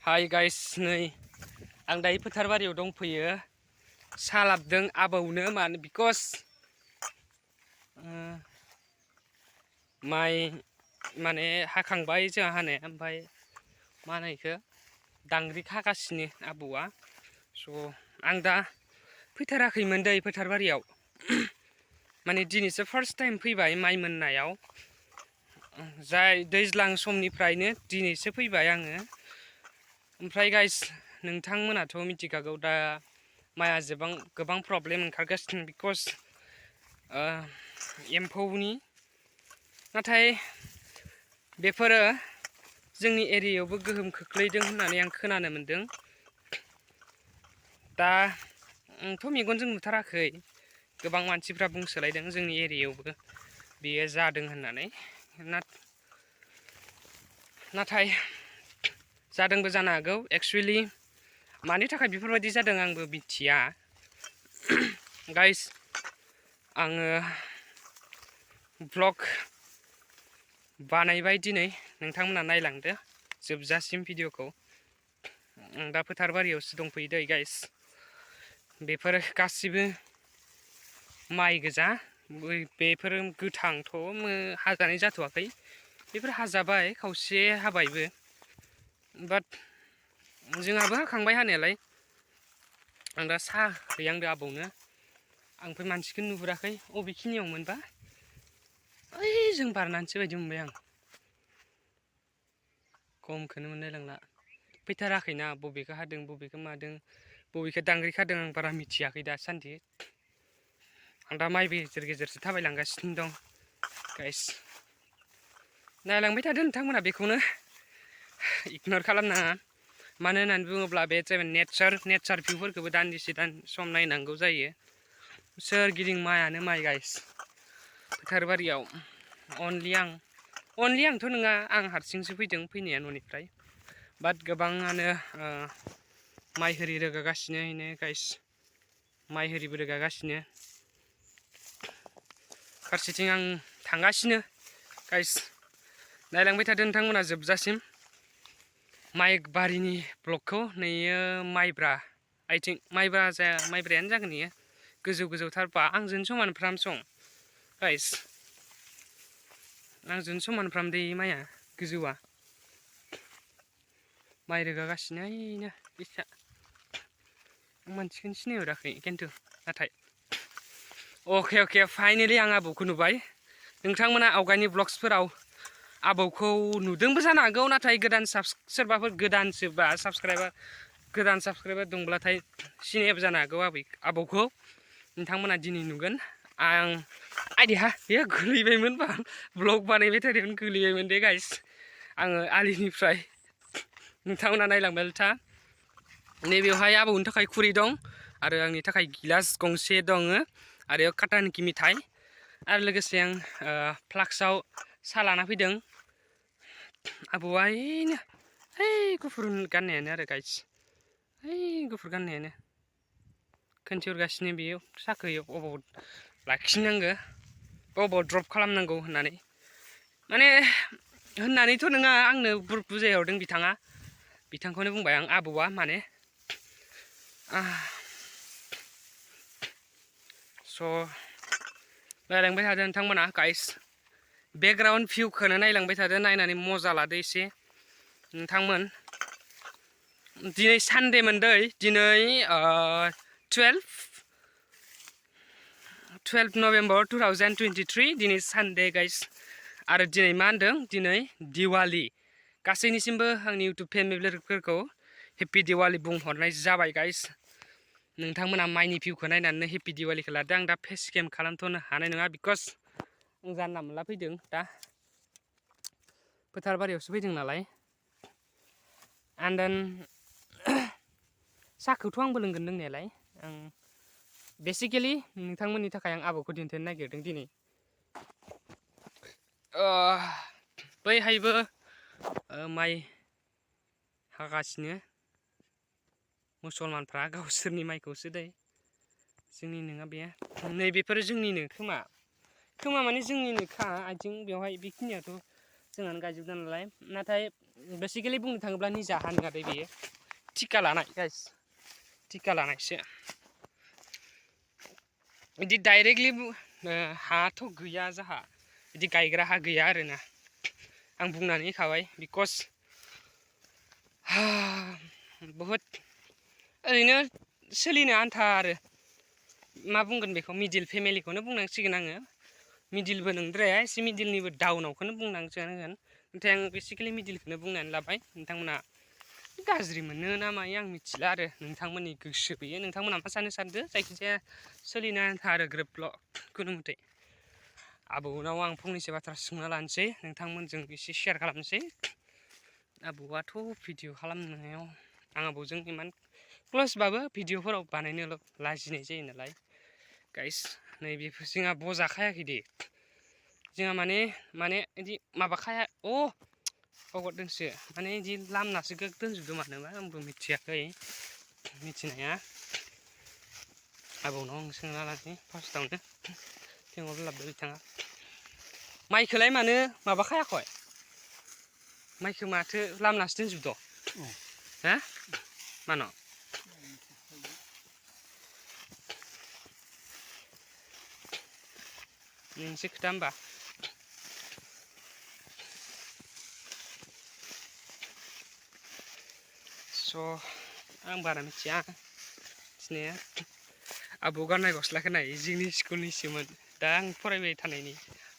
hi guys नै आं दायो फोथार बारियाव दंफैयो सा लाबदों आबौनो मानो बिकज माइ माने हाखांबाय जोंहा हानाया ओमफ्राय मा होनो इखो दांग्रि खागासिनो आबौआ स' आं दा फैथाराखैमोन दै फोथार बारियाव माने दिनैसो फार्स्ट टाइम फैबाय माइ मोननायाव जाय दैज्लां समनिफ्रायनो दिनैसो फैबाय आङो ओमफ्राय गाइस नोंथांमोनाथ' मिथिखागौ दा माइआ गोबां प्रब्लेम ओंखारगासिनो बिकज एम्फौनि नाथाय बेफोरो जोंनि एरियायावबो गोहोम खोख्लैदों होननानै आं खोनानो मोन्दों दा आंथ' मेगनजों नुथाराखै गोबां मानसिफ्रा बुंसोलायदों जोंनि एरियायावबो बेयो जादों होननानै नाथाय जादोंबो जानो हागौ एक्चुवेलि मानि थाखाय बेफोरबायदि जादों आंबो मिथिया गाइस आङो ब्लग बानायबाय दिनै नोंथांमोना नायलांदो जोबजासिम भिडिअखौ आं दा फोथार बारियावसो दंफैयो दै गाइस बेफोर गासिबो माइ गोजा बेफोर गोथांथ' हाजानाय जाथ'वाखै बेफोर हाजाबाय खावसे हाबायबो बाट जोंहाबो हाखांबाय हानायालाय आं दा साहा हैहांदो आबौनो आं ओमफ्राय मानसिखौ नुहुराखै अबेखिनियाव मोनबा ओइ जों बारनानैसो बायदि मोनबाय आं खमखौनो मोनलाय लांला फैथाराखैना बबेखौ हादों बबेखौ मादों बबेखौ दांग्रि खादों आं बारा मिथियाखै दासान्दि आं दा माइ गेजेर गेजेरसो थाबायलांगासिनो दं गाइस नायलांबाय थादो नोंथांमोना बेखौनो इगनर खालामनाङा मानो होननानै बुङोब्ला बे जाबाय नेचार भिउफोरखौबो दान्दिसे सम नायनांगौ जायो सोरगिदिं माइआनो माइ गाइस फोथार बारियाव अनलि आंथ' नङा आं हारसिंसो फैदों फैनाया न'निफ्राय बाट गोबाङानो माइ होरि रोगागासिनो गाइस माइ होरिबो रोगागासिनो फारसेथिं आं थांगासिनो गाइस नायलांबाय थादो नोंथांमोना जोबजासिम माइ बारिनि ब्लकखौ नैयो माइब्रा आइथिं माइब्रायानो जागोन इयो गोजौथारबा आंजों समानफ्राम गाइस आंजों समानफ्राम दै माइआ गोजौआ माइ रोगागासिनो ओइनो इसा आं मानसिखौनो सिनायहराखै खिन्थु नाथाय अके फाइनेलि आं आबौखौ नुबाय नोंथांमोना आवगायनि ब्लग्सफोराव आबौखौ नुदोंबो जानो हागौ नाथाय सोरबाफोर गोदानसोबा गोदान साबसक्राइबार दंब्लाथाय सिनायाबो जानो हागौ आबौखौ नोंथांमोना दिनै नुगोन आं आइदिहा बेयो गोलैबायमोन ब्लग बानायबाय थादोंमोन गोलैबायमोन दे गाइस आङो आलिनिफ्राय नोंथांमोना नायलांबाय था नैबेवहाय आबौनि थाखाय खुरै दं आरो आंनि थाखाय गिलास गंसे दङ आरो काटानिखि मिथाइ आरो लोगोसे आं फ्लाक्सआव साहा लाना फैदों आबौआ ओइनो गुफुर गाननायानो आरो गाइस गुफुर गाननायानो खोन्थिहरगासिनो बेयो साहाखौ अबाव लाखिनांगौ अबाव ड्रप खालामनांगौ होननानै माने होननानैथ' नङा आंनो बुजायहरदों बिथांखौनो बुंबाय आं आबौआ माने स' नायलांबाय थादो नोंथांमोना गाइस बेकग्राउन्ड भिउखौनो नायलांबाय थादो नायनानै मजा लादो एसे नोंथांमोन दिनै सानडेमोन दै दिनै 12 नभेम्बर 2023 दिनै सानडे गाइस आरो दिनै मा होनदों दिनै दिवाली गासैनिसिमबो आंनि इउटुब फेमिलिफोरखौ हेपि दिवाली बुंहरनाय जाबाय गाइस नोंथांमोना माइनि भिउखौ नायनानै हेपि दिवालीखौ लादो आं दा फेस केम खालामथ'नो हानाय नङा बिकज आं जानला मोनला फैदों दा फोथार बारियावसो फैदों नालाय एन्ड देन साहाखौथ' आंबो लोंगोन लोंनायालाय आं बेसिकेलि नोंथांमोननि थाखाय आं आबौखौ दिन्थिनो नागिरदों दिनै बैहायबो माइ हागासिनो मुसलमानफ्रा गावसोरनि माइखौसो दै जोंनि नङा बे नैबेफोरो जोंनिनो खोमा माने जोंनिनोखा आथिं बेवहाय बेखिनियाथ' जोंहानो गायजोबदों नालाय नाथाय बेसिकेलि बुंनो थाङोब्ला निजा हा नङा दे बेयो टिका लानाय गाइस टिका लानायसो बिदि डाइरेक्टलि हाथ' गैया जाहा बिदि गायग्रा हा गैया आरोना आं बुंनानै होखाबाय बिकज बहुद ओरैनो सोलिनो आन्था आरो मा बुंगोन बेखौ मिडिल फेमिलिखौनो बुंनांसिगोन आङो मिडिलबो नंद्राया एसे मिडिलनिबो डाउनावखौनो बुंनांसिगोन नाथाय आं बेसिकेलि मिडिलखौनो बुंनानै लाबाय नोंथांमोना गाज्रि मोनो ना मायो आं मिथिला आरो नोंथांमोननि गोसो बेयो नोंथांमोना मा सानो सानदो जायखिजाया सोलिनो आन्था आरो ग्रोबल' खुनु मथे आबौनाव आं फंनैसो बाथ्रा सोंना लानोसै नोंथांमोनजों एसे शेयार खालामनोसै आबौआथ' भिडिअ खालामनायाव आं आबौजों इमान क्लसबाबो भिडिअफोराव बानायनोल' लाजिनाय जायो नालाय गाइस नैबेफोर जोंहा बजाखायाखै दे जोंहा माने बिदि माबाखाया बावगारदोंसो माने बिदि लामनासो दोनजोबदों मानोबा आंबो मिथियाखै मिथिनाया आबौनाव आं सोंना लानोसै फार्स्टआवनो थेंगल लाबोदो बिथाङा माइखौलाय मानो माबाखायाखै माइखौ माथो लामनासो दोनजोबदो हा मानो नोंसो खोथा होमबा आं बारा मिथिया मिथिनाया आबौ गाननाय गस्लाखौ नाय जोंनि स्कुलनिसोमोन दा आं फरायबाय थानायनि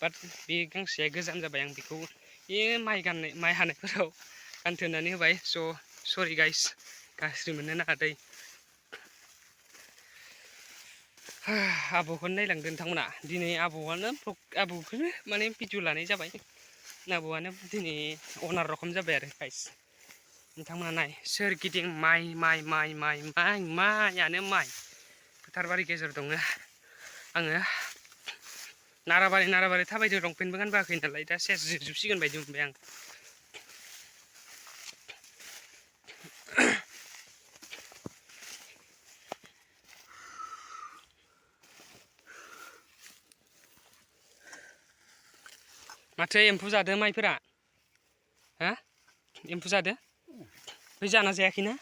बाट बे गांसेया गोजाम जाबाय आं बेखौ माइ हानायफोराव गानथोनानै होबाय सरि गाइस गाज्रि मोननो नाङा दै आबौखौनो नायलांदो नोंथांमोना दिनै आबौखौनो माने भिडिअ लानाय जाबाय आबौआनो दिनै अनार रखम जाबाय आरो गाइस नोंथांमोना नाय सोरगिदिं माइयानो माइ फोथारबारि गेजेर दङ आङो नाराबारि थाबायदो लंपेन्टबो गानबोआखै नालाय दा सेस जिरजोबसिगोन बायदि मोनबाय आं माथो एम्फौ जादो माइफोरा हा एम्फौ जादो बै जाना जायाखैना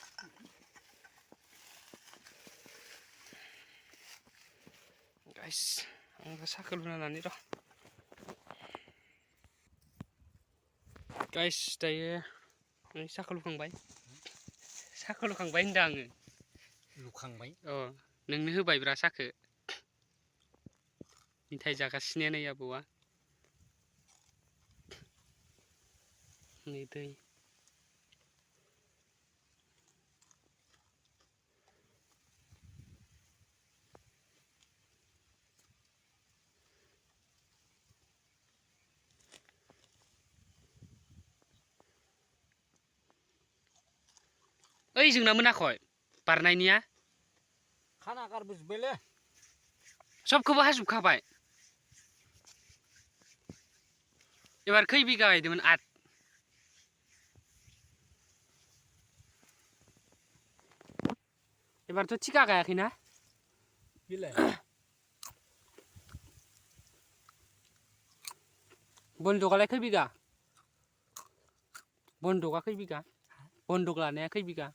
गाइस आंबो साखो लुना लानि र' गाइस दायो साखो लुखांबाय होनदों आङो लुखांबाय नोंनो होबायब्रा साखो मिथाइ जागासिनो नै आबौआ नै दै ओइ जोंना मोनाखै बारनायनिया खाना गारबोजोब्बायलै सबखौबो हाजोबखाबाय एबार खै बिगा गायदोंमोन 8 एबारथ' थिखा गायाखैना बिलाय बन्दकआलाय खै बिगा बन्दकआ खै बिगा बन्दक लानाया खै बिगा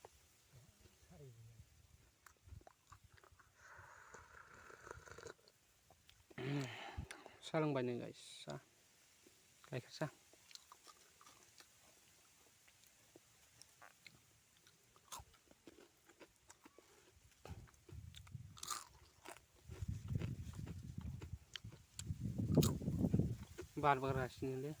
सा लोंबाय नों गाइस सा गाइखेर सा बार बारगासिनोलै